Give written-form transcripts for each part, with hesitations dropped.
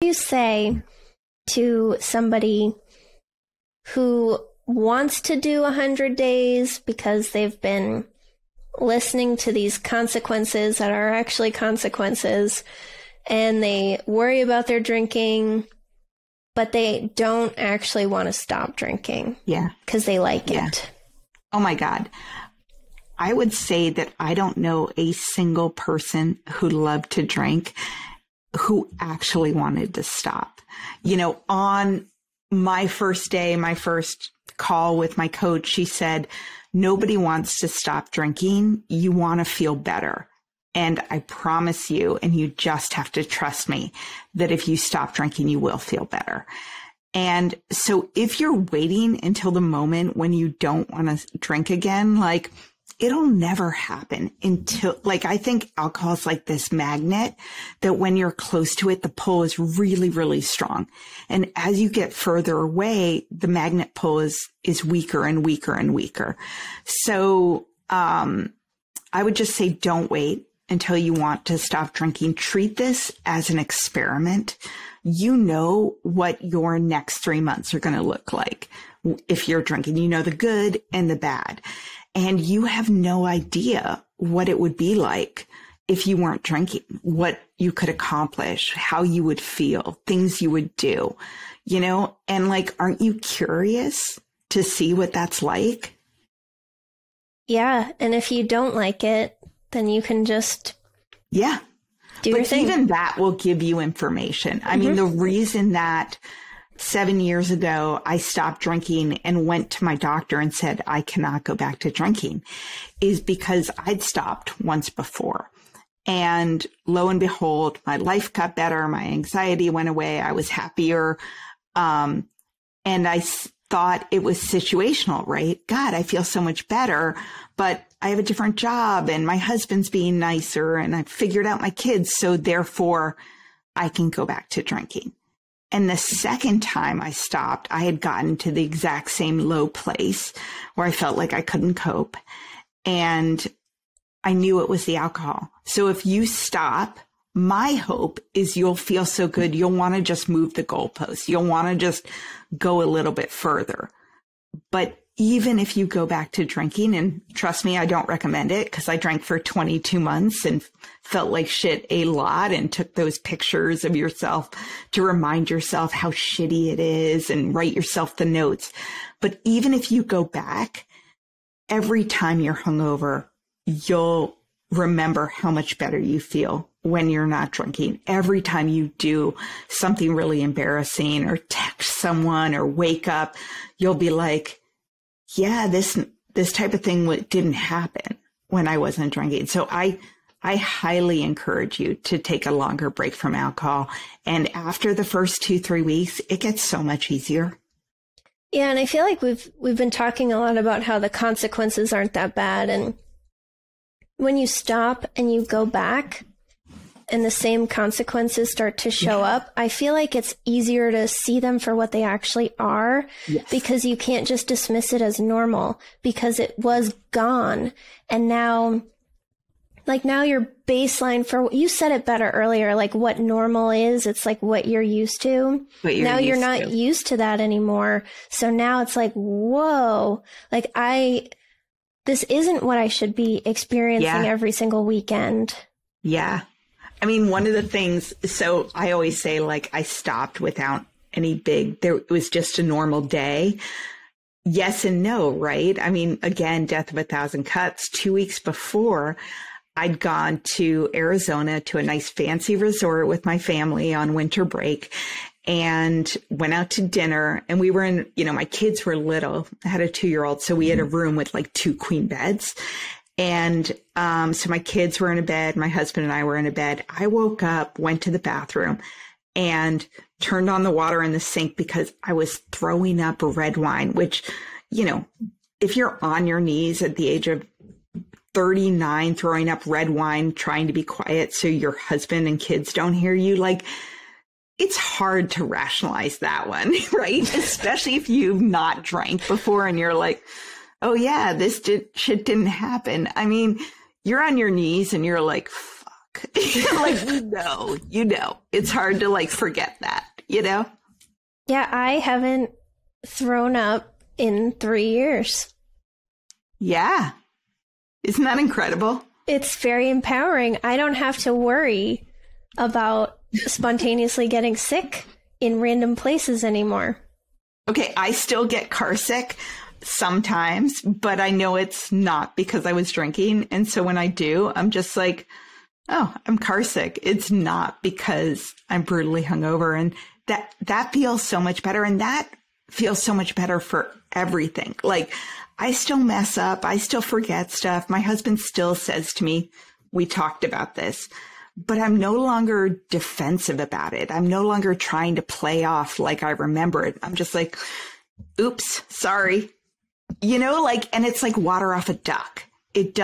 you say to somebody who wants to do 100 days because they've been listening to these consequences that are actually consequences, and they worry about their drinking, but they don't actually want to stop drinking? Yeah. Because they like it. Oh my God. I would say that I don't know a single person who loved to drink who actually wanted to stop. You know, on my first day, my first call with my coach, she said, nobody wants to stop drinking. You want to feel better. And I promise you, and you just have to trust me, that if you stop drinking, you will feel better. And so if you're waiting until the moment when you don't want to drink again, like, it'll never happen until, like, I think alcohol is like this magnet that when you're close to it, the pull is really, really strong. And as you get further away, the magnet pull is weaker and weaker and weaker. So, I would just say, don't wait until you want to stop drinking. Treat this as an experiment. You know what your next 3 months are going to look like if you're drinking. You know the good and the bad. And you have no idea what it would be like if you weren't drinking, what you could accomplish, how you would feel, things you would do, you know, and like, aren't you curious to see what that's like? Yeah. And if you don't like it, then you can just do your thing. Even that will give you information. I mean, the reason that 7 years ago, I stopped drinking and went to my doctor and said, I cannot go back to drinking, is because I'd stopped once before. And lo and behold, my life got better. My anxiety went away. I was happier. And I thought it was situational, right? God, I feel so much better, but I have a different job and my husband's being nicer and I figured out my kids. So therefore I can go back to drinking. And the second time I stopped, I had gotten to the exact same low place where I felt like I couldn't cope. And I knew it was the alcohol. So if you stop, my hope is you'll feel so good, you'll want to just move the goalposts. You'll want to just go a little bit further. But even if you go back to drinking, and trust me, I don't recommend it because I drank for 22 months and felt like shit a lot and took those pictures of yourself to remind yourself how shitty it is and write yourself the notes. But even if you go back, every time you're hungover, you'll remember how much better you feel when you're not drinking. Every time you do something really embarrassing or text someone or wake up, you'll be like, yeah, this type of thing didn't happen when I wasn't drinking. So I highly encourage you to take a longer break from alcohol. And after the first 2-3 weeks, it gets so much easier. Yeah. And I feel like we've been talking a lot about how the consequences aren't that bad. And when you stop and you go back and the same consequences start to show up, I feel like it's easier to see them for what they actually are, because you can't just dismiss it as normal because it was gone. And now your baseline for, you said it better earlier, like what normal is, it's like what you're used to. You're not used to that anymore. So now it's like, whoa, like this isn't what I should be experiencing every single weekend. Yeah. I mean, one of the things, so I always say, like, I stopped without any it was just a normal day. Yes and no, right? I mean, again, death of a thousand cuts. 2 weeks before, I'd gone to Arizona to a nice fancy resort with my family on winter break and went out to dinner. And we were in, my kids were little. I had a 2-year-old. So we had a room with like 2 queen beds. And so my kids were in a bed. My husband and I were in a bed. I woke up, went to the bathroom, and turned on the water in the sink because I was throwing up red wine, which, if you're on your knees at the age of 39, throwing up red wine, trying to be quiet so your husband and kids don't hear you, like, it's hard to rationalize that one, right? Especially if you've not drank before and you're like, oh yeah, shit didn't happen. I mean, you're on your knees and you're like, fuck, drunk. Like, it's hard to like forget that, you know? Yeah, I haven't thrown up in 3 years. Yeah. Isn't that incredible? It's very empowering. I don't have to worry about spontaneously getting sick in random places anymore. Okay, I still get car sick sometimes, but I know it's not because I was drinking. And so when I do, I'm just like, oh, I'm car sick. It's not because I'm brutally hungover. And that feels so much better. And that feels so much better for everything. Like, I still mess up. I still forget stuff. My husband still says to me, we talked about this, but I'm no longer defensive about it. I'm no longer trying to play off like I remember it. I'm just like, oops, sorry. You know, like, and it's like water off a duck. It's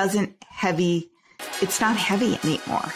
not heavy anymore.